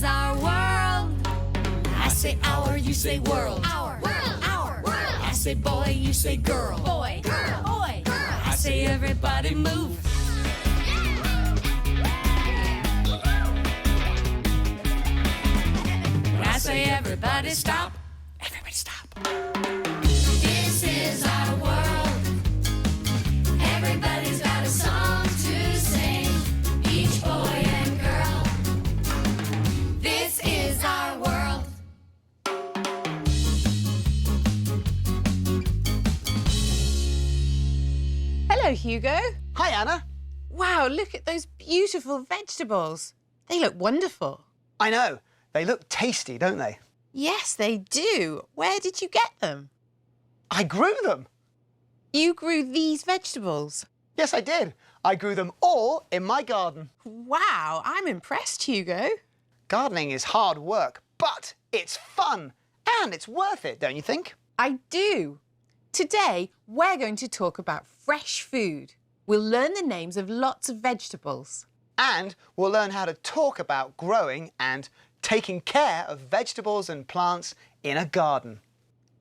is our world. I say our, you say world. Our, world, our, world. I say boy, you say girl. Boy, girl, boy, girl. I say everybody move. When I say everybody stop, everybody stop. This is our world. Everybody's got a song to sing. Each boy and girl. This is our world. Hello, Hugo. Hi, Anna. Wow, look at those beautiful vegetables. They look wonderful. I know. They look tasty, don't they? Yes, they do. Where did you get them? I grew them. You grew these vegetables? Yes, I did. I grew them all in my garden. Wow, I'm impressed, Hugo. Gardening is hard work, but it's fun. And it's worth it, don't you think? I do. Today, we're going to talk about fresh food. We'll learn the names of lots of vegetables. And we'll learn how to talk about growing and taking care of vegetables and plants in a garden.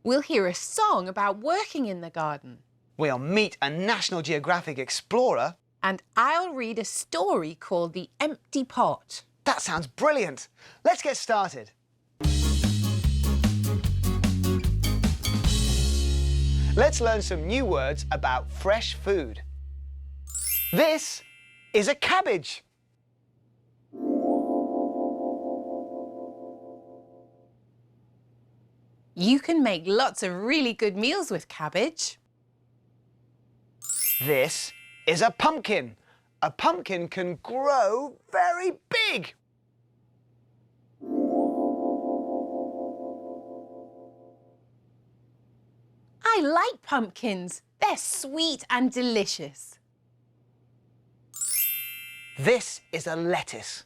We'll hear a song about working in the garden. We'll meet a National Geographic explorer. And I'll read a story called The Empty Pot. That sounds brilliant. Let's get started. Let's learn some new words about fresh food. This is a cabbage. You can make lots of really good meals with cabbage. This is a pumpkin. A pumpkin can grow very big. I like pumpkins. They're sweet and delicious. This is a lettuce.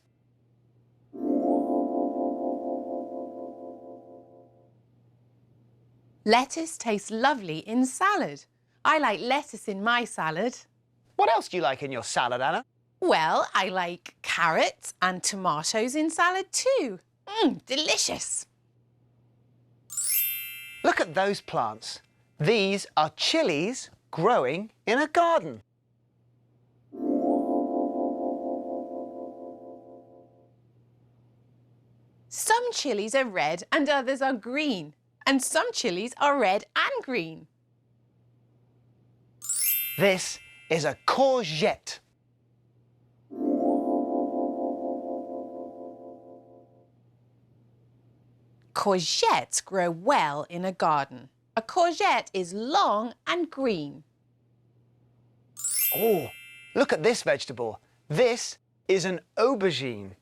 Lettuce tastes lovely in salad. I like lettuce in my salad. What else do you like in your salad, Anna? Well, I like carrots and tomatoes in salad too. Delicious. Look at those plants. These are chilies growing in a garden. Some chilies are red and others are green. And some chilies are red and green. This is a courgette. Courgettes grow well in a garden. A courgette is long and green. Oh, look at this vegetable. This is an aubergine.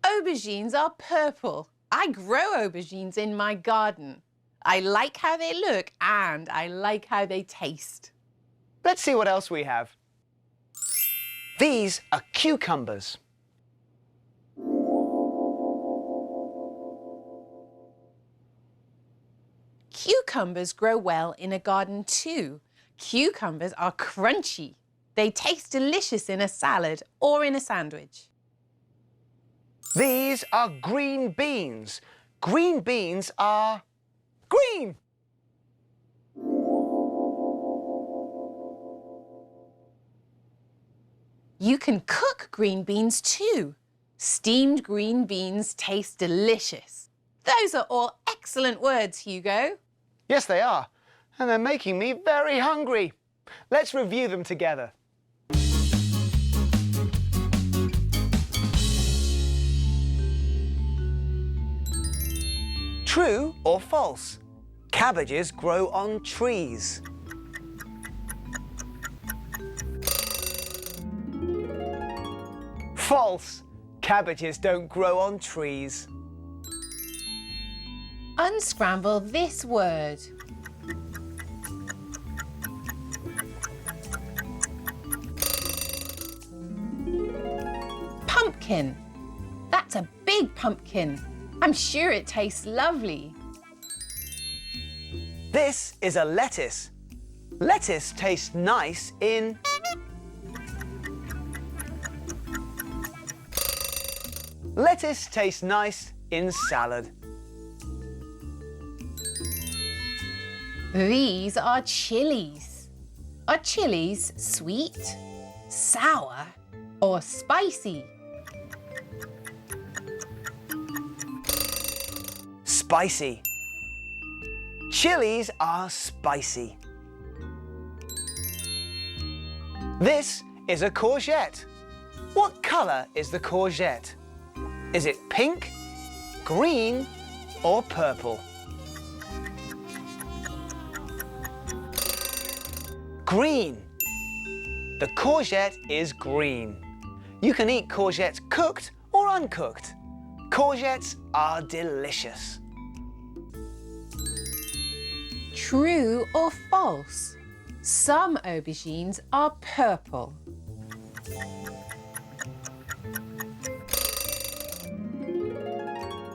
Aubergines are purple. I grow aubergines in my garden. I like how they look and I like how they taste. Let's see what else we have. These are cucumbers. Cucumbers grow well in a garden too. Cucumbers are crunchy. They taste delicious in a salad or in a sandwich. These are green beans. Green beans are green. You can cook green beans too. Steamed green beans taste delicious. Those are all excellent words, Hugo. Yes, they are. And they're making me very hungry. Let's review them together. True or false? Cabbages grow on trees. False. Cabbages don't grow on trees. Unscramble this word. Pumpkin. That's a big pumpkin. I'm sure it tastes lovely. This is a lettuce. Lettuce tastes nice in Lettuce tastes nice in salad. These are chilies. Are chilies sweet, sour, or spicy? Spicy. Chilies are spicy. This is a courgette. What colour is the courgette? Is it pink, green, or purple? Green. The courgette is green. You can eat courgettes cooked or uncooked. Courgettes are delicious. True or false? Some aubergines are purple.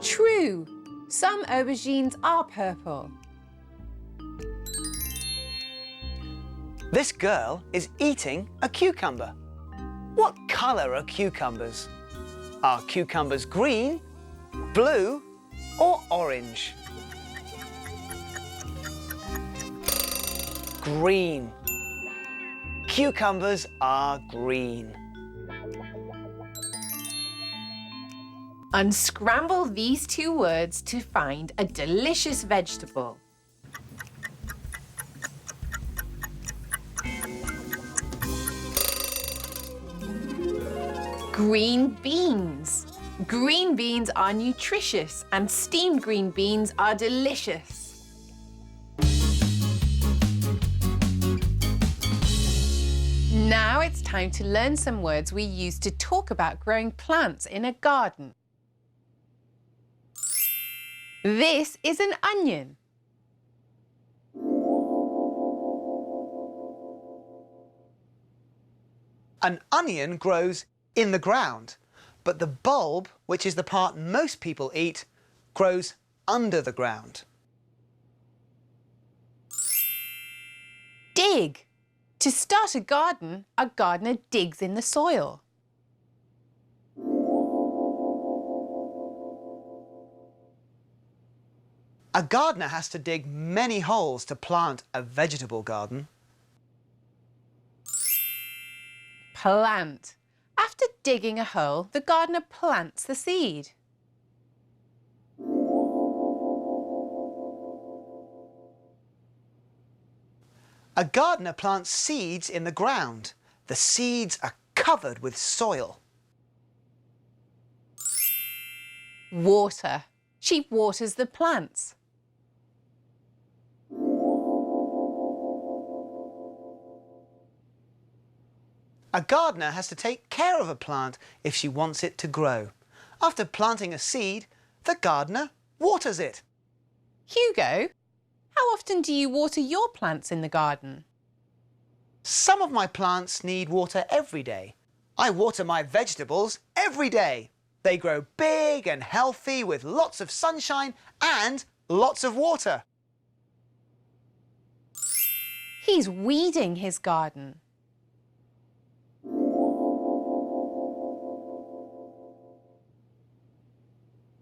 True. Some aubergines are purple. This girl is eating a cucumber. What colour are cucumbers? Are cucumbers green, blue, or orange? Green. Cucumbers are green. Unscramble these two words to find a delicious vegetable. Green beans. Green beans are nutritious and steamed green beans are delicious. Now it's time to learn some words we use to talk about growing plants in a garden. This is an onion. An onion grows in the ground, but the bulb, which is the part most people eat, grows under the ground. Dig. To start a gardener digs in the soil. A gardener has to dig many holes to plant a vegetable garden. Plant. After digging a hole, the gardener plants the seed. A gardener plants seeds in the ground. The seeds are covered with soil. Water. She waters the plants. A gardener has to take care of a plant if she wants it to grow. After planting a seed, the gardener waters it. Hugo, how often do you water your plants in the garden? Some of my plants need water every day. I water my vegetables every day. They grow big and healthy with lots of sunshine and lots of water. He's weeding his garden.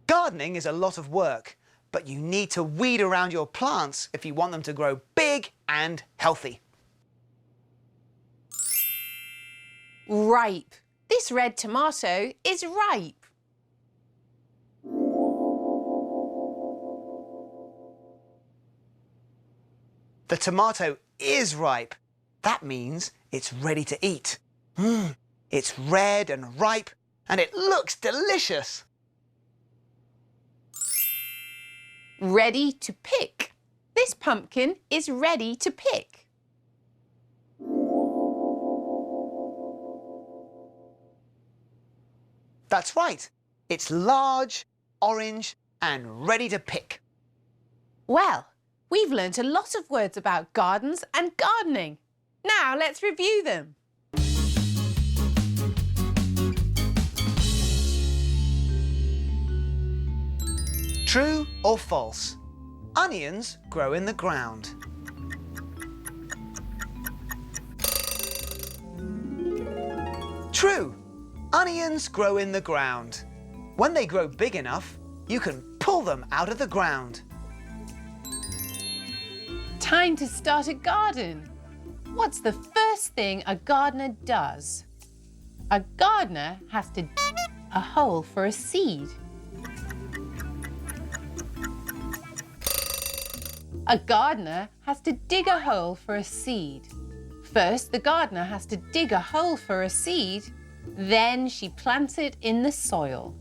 Gardening is a lot of work, but you need to weed around your plants if you want them to grow big and healthy. Ripe. This red tomato is ripe. The tomato is ripe. That means it's ready to eat. It's red and ripe, and it looks delicious. Ready to pick. This pumpkin is ready to pick. That's right. It's large, orange, and ready to pick. Well, we've learnt a lot of words about gardens and gardening. Now let's review them. True or false? Onions grow in the ground. True. Onions grow in the ground. When they grow big enough, you can pull them out of the ground. Time to start a garden. What's the first thing a gardener does? A gardener has to dig a hole for a seed. A gardener has to dig a hole for a seed. First, the gardener has to dig a hole for a seed, then she plants it in the soil.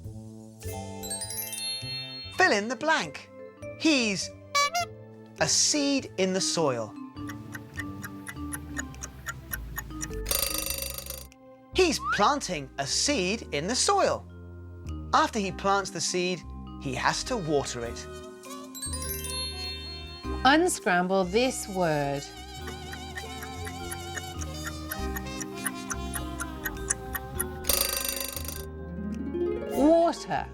Fill in the blank. He's a seed in the soil. He's planting a seed in the soil. After he plants the seed, he has to water it. Unscramble this word. Water.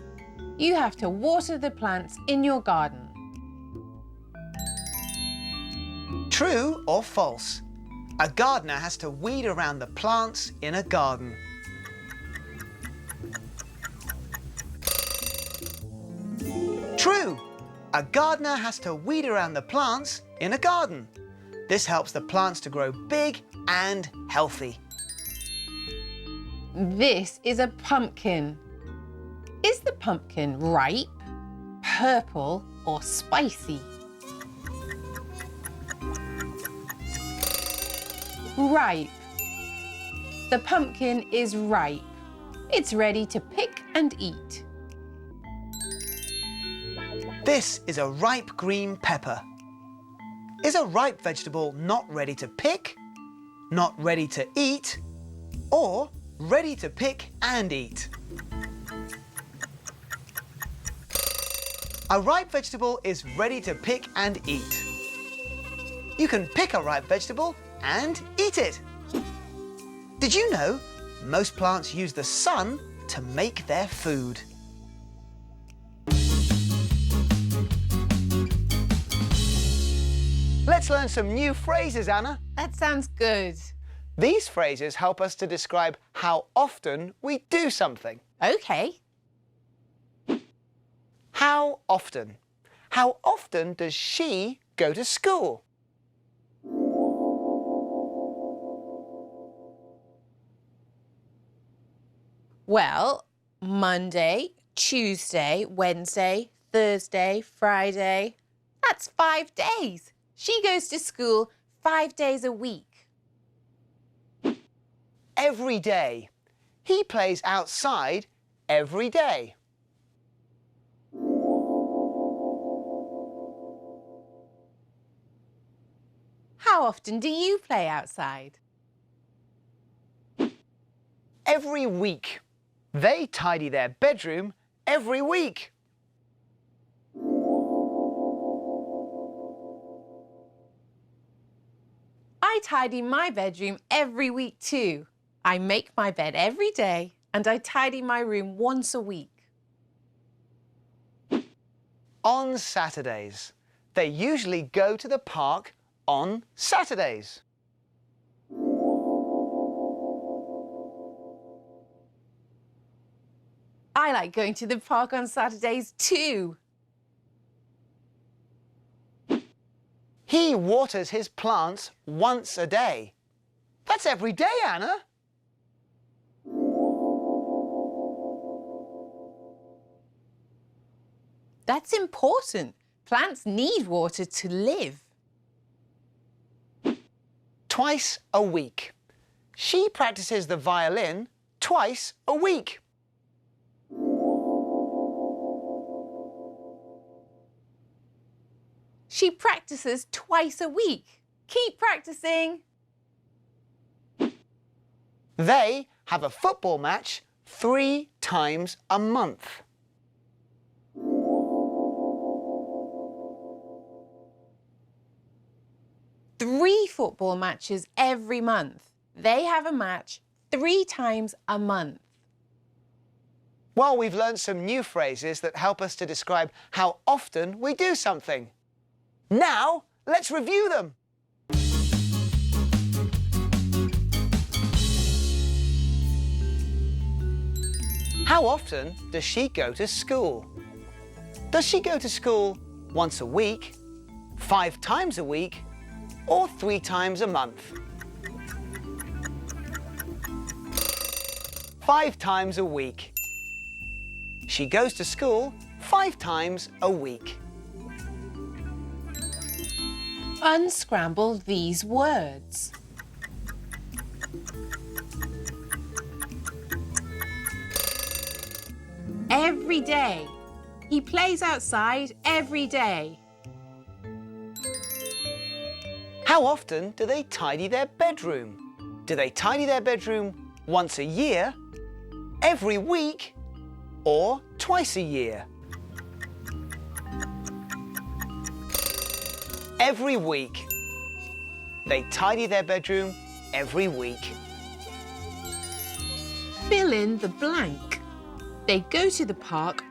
You have to water the plants in your garden. True or false? A gardener has to weed around the plants in a garden. True! A gardener has to weed around the plants in a garden. This helps the plants to grow big and healthy. This is a pumpkin. Is the pumpkin ripe, purple, or spicy? Ripe. The pumpkin is ripe. It's ready to pick and eat. This is a ripe green pepper. Is a ripe vegetable not ready to pick, not ready to eat, or ready to pick and eat? A ripe vegetable is ready to pick and eat. You can pick a ripe vegetable and eat it. Did you know most plants use the sun to make their food? Let's learn some new phrases, Anna. That sounds good. These phrases help us to describe how often we do something. Okay. How often? How often does she go to school? Well, Monday, Tuesday, Wednesday, Thursday, Friday. That's 5 days. She goes to school 5 days a week. Every day. He plays outside every day. How often do you play outside? Every week. They tidy their bedroom every week. I tidy my bedroom every week too. I make my bed every day and I tidy my room once a week. On Saturdays. They usually go to the park on Saturdays. I like going to the park on Saturdays too. He waters his plants once a day. That's every day, Anna. That's important. Plants need water to live. Twice a week. She practices the violin twice a week. She practices twice a week. Keep practicing. They have a football match 3 times a month. Three football matches every month. They have a match 3 times a month. Well, we've learned some new phrases that help us to describe how often we do something. Now, let's review them. How often does she go to school? Does she go to school once a week, 5 times a week, or 3 times a month? 5 times a week. She goes to school 5 times a week. Unscramble these words. Every day. He plays outside every day. How often do they tidy their bedroom? Do they tidy their bedroom once a year, every week, or twice a year? Every week. They tidy their bedroom every week. Fill in the blank. They go to the park.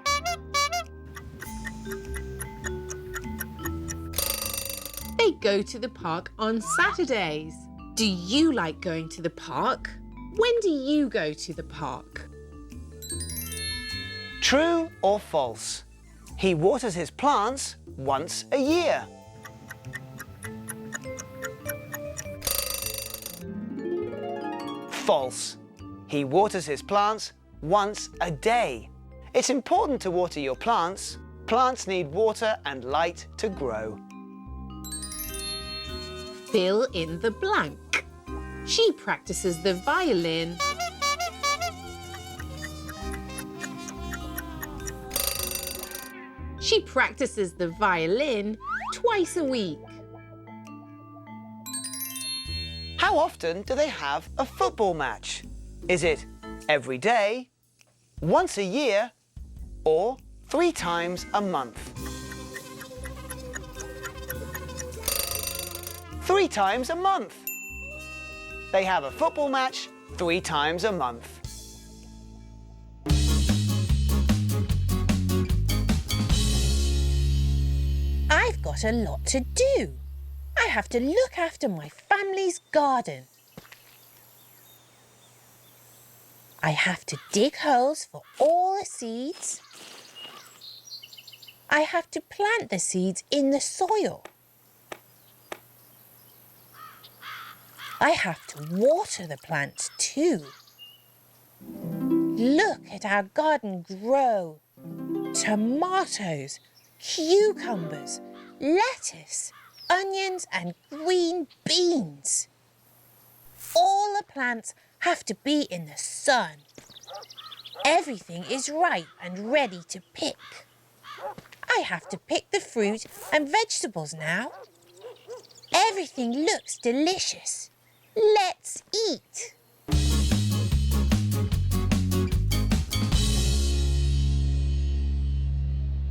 They go to the park on Saturdays. Do you like going to the park? When do you go to the park? True or false? He waters his plants once a year. False. He waters his plants once a day. It's important to water your plants. Plants need water and light to grow. Fill in the blank. She practices the violin. She practices the violin twice a week. How often do they have a football match? Is it every day, once a year, or 3 times a month? 3 times a month. They have a football match 3 times a month. I've got a lot to do. I have to look after my family's garden. I have to dig holes for all the seeds. I have to plant the seeds in the soil. I have to water the plants too. Look at our garden grow. Tomatoes, cucumbers, lettuce, onions and green beans. All the plants have to be in the sun. Everything is ripe and ready to pick. I have to pick the fruit and vegetables now. Everything looks delicious. Let's eat.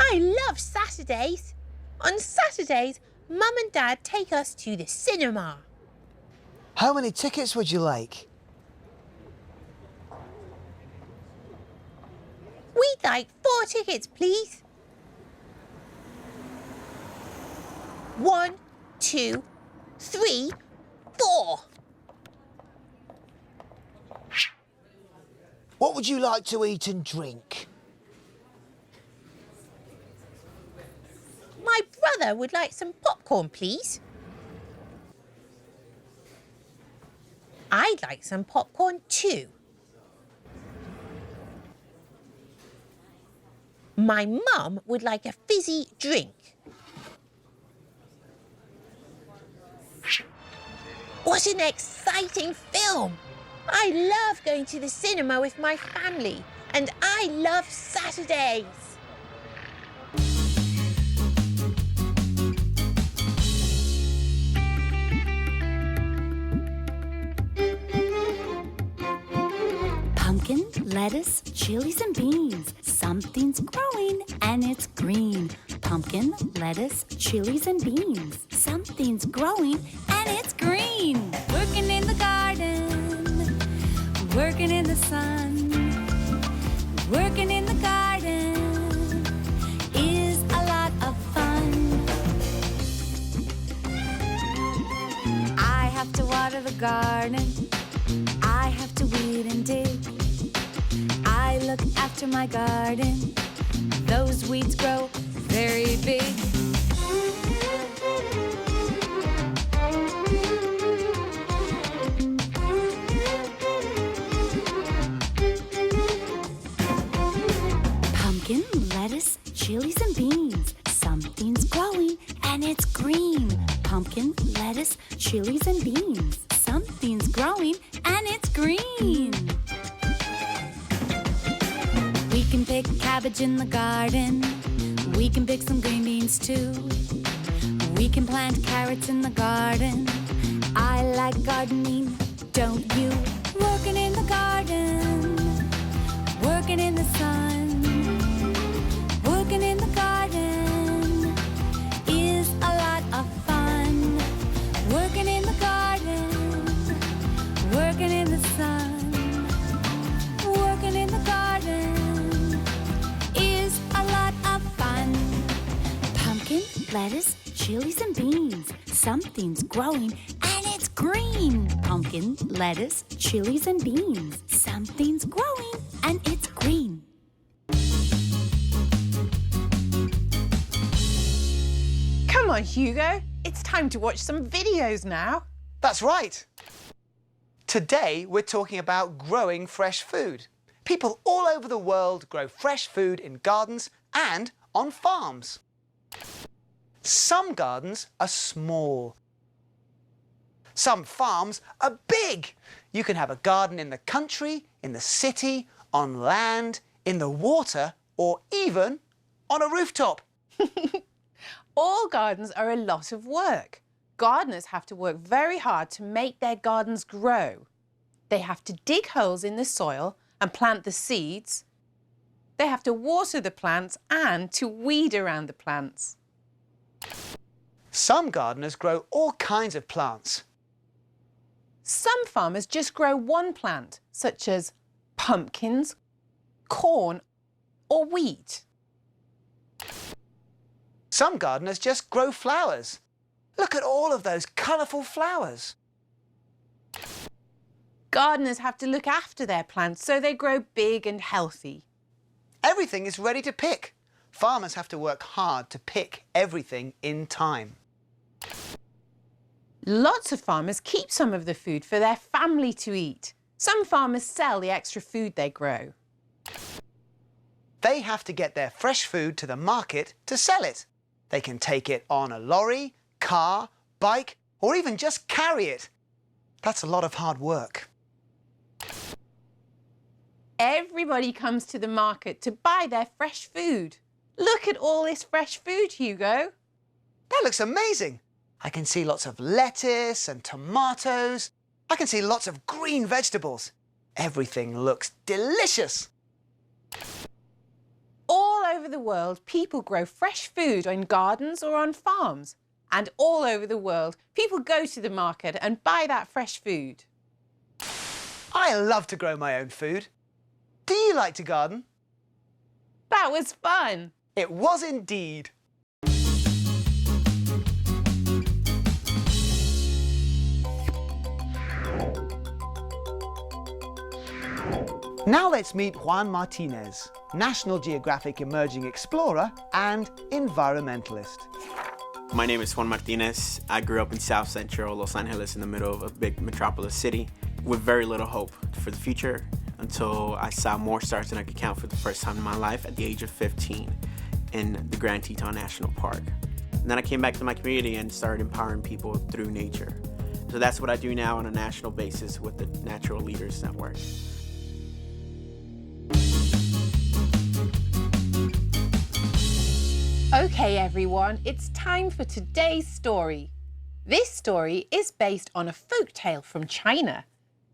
I love Saturdays. On Saturdays, Mum and Dad take us to the cinema. How many tickets would you like? We'd like 4 tickets, please. 1, 2, 3, 4. What would you like to eat and drink? My brother would like some popcorn, please. I'd like some popcorn too. My mum would like a fizzy drink. What an exciting film! I love going to the cinema with my family, and I love Saturdays. Pumpkin, lettuce, chilies and beans. Something's growing and it's green. Pumpkin, lettuce, chilies and beans. Something's growing and it's green. Working in the garden, working in the sun. Working in the garden is a lot of fun. I have to water the garden. I have to weed and dig. I look after water my garden. Those weeds grow very big. Pumpkin, lettuce, chilies and beans. Something's growing and it's green. Pumpkin, lettuce, chilies and beans. Something's growing and it's green. We can pick cabbage in the garden. We can pick some green beans too. We can plant carrots in the garden. I like gardening, don't you? Working in the garden, working in the sun. Working in the garden is a lot of fun. Working in the garden, working in the sun. Working in the garden is a lot of fun. Pumpkin, lettuce, chilies and beans. Something's growing and it's green. Pumpkin, lettuce, chilies and beans. Something's growing and it's green. Come on, Hugo. It's time to watch some videos now. That's right. Today, we're talking about growing fresh food. People all over the world grow fresh food in gardens and on farms. Some gardens are small. Some farms are big. You can have a garden in the country, in the city, on land, in the water, or even on a rooftop. All gardens are a lot of work. Gardeners have to work very hard to make their gardens grow. They have to dig holes in the soil and plant the seeds. They have to water the plants and to weed around the plants. Some gardeners grow all kinds of plants. Some farmers just grow one plant, such as pumpkins, corn, or wheat. Some gardeners just grow flowers. Look at all of those colourful flowers. Gardeners have to look after their plants so they grow big and healthy. Everything is ready to pick. Farmers have to work hard to pick everything in time. Lots of farmers keep some of the food for their family to eat. Some farmers sell the extra food they grow. They have to get their fresh food to the market to sell it. They can take it on a lorry, car, bike, or even just carry it. That's a lot of hard work. Everybody comes to the market to buy their fresh food. Look at all this fresh food, Hugo. That looks amazing. I can see lots of lettuce and tomatoes. I can see lots of green vegetables. Everything looks delicious. All over the world, people grow fresh food in gardens or on farms. And all over the world, people go to the market and buy that fresh food. I love to grow my own food. Do you like to garden? That was fun. It was indeed. Now let's meet Juan Martinez, National Geographic Emerging Explorer and environmentalist. My name is Juan Martinez. I grew up in South Central Los Angeles in the middle of a big metropolis city with very little hope for the future until I saw more stars than I could count for the first time in my life at the age of 15 in the Grand Teton National Park. And then I came back to my community and started empowering people through nature. So that's what I do now on a national basis with the Natural Leaders Network. Okay, everyone, it's time for today's story. This story is based on a folk tale from China.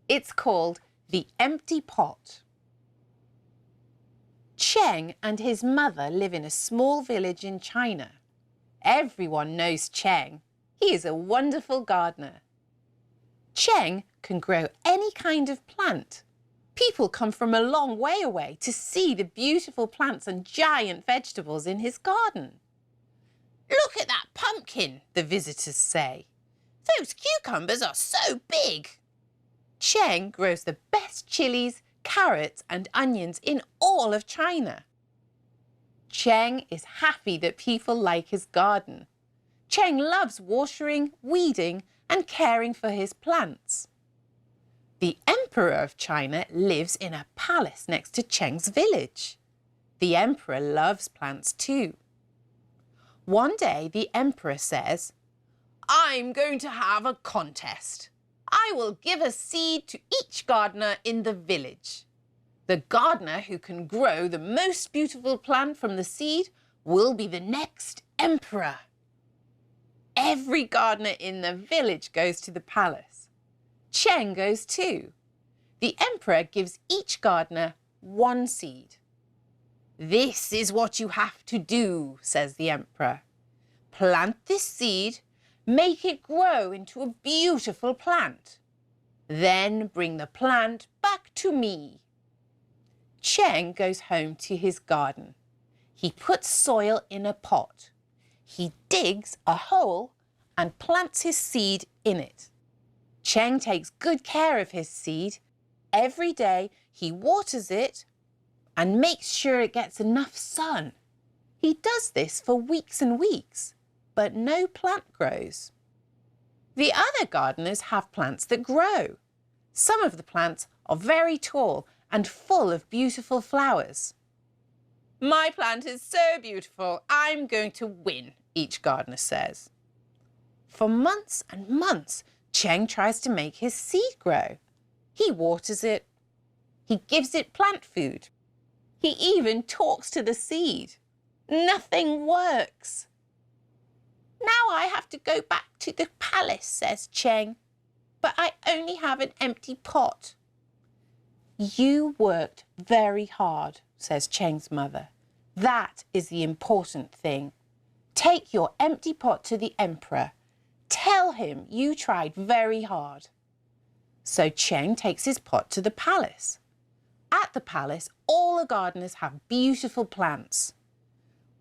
It's called The Empty Pot. Cheng and his mother live in a small village in China. Everyone knows Cheng. He is a wonderful gardener. Cheng can grow any kind of plant. People come from a long way away to see the beautiful plants and giant vegetables in his garden. Look at that pumpkin, the visitors say. Those cucumbers are so big. Cheng grows the best chilies, carrots and onions in all of China. Cheng is happy that people like his garden. Cheng loves watering, weeding, and caring for his plants. The Emperor of China lives in a palace next to Cheng's village. The Emperor loves plants too. One day the Emperor says, "I'm going to have a contest. I will give a seed to each gardener in the village. The gardener who can grow the most beautiful plant from the seed will be the next emperor." Every gardener in the village goes to the palace. Cheng goes too. The emperor gives each gardener one seed. "This is what you have to do," says the emperor. "Plant this seed, make it grow into a beautiful plant. Then bring the plant back to me." Cheng goes home to his garden. He puts soil in a pot. He digs a hole and plants his seed in it. Cheng takes good care of his seed. Every day he waters it and makes sure it gets enough sun. He does this for weeks and weeks, but no plant grows. The other gardeners have plants that grow. Some of the plants are very tall and full of beautiful flowers. "My plant is so beautiful, I'm going to win," each gardener says. For months and months, Cheng tries to make his seed grow. He waters it. He gives it plant food. He even talks to the seed. Nothing works. "Now I have to go back to the palace," says Cheng, "but I only have an empty pot." "You worked very hard," says Cheng's mother. "That is the important thing. Take your empty pot to the emperor. Tell him you tried very hard." So Cheng takes his pot to the palace. At the palace, all the gardeners have beautiful plants.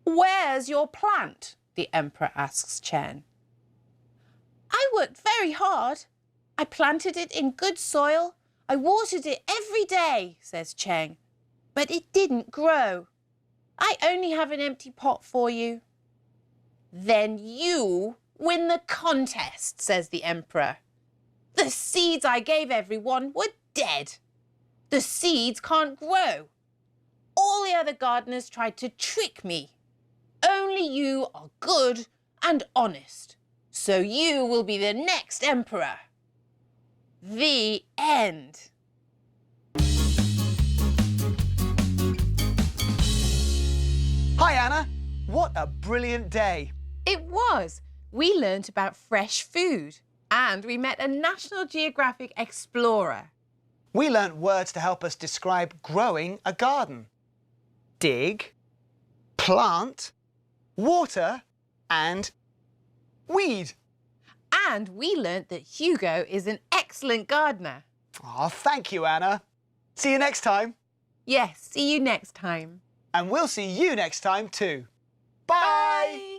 "Where's your plant?" the emperor asks Cheng. "I worked very hard. I planted it in good soil. I watered it every day," says Cheng, "but it didn't grow. I only have an empty pot for you." "Then you win the contest," says the emperor. "The seeds I gave everyone were dead. The seeds can't grow. All the other gardeners tried to trick me. Only you are good and honest, so you will be the next emperor." The end. Hi, Anna. What a brilliant day. It was. We learnt about fresh food and we met a National Geographic explorer. We learnt words to help us describe growing a garden. Dig, plant, water and weed. And we learnt that Hugo is an excellent gardener. Oh, thank you, Anna. See you next time. Yes, see you next time. And we'll see you next time too. Bye!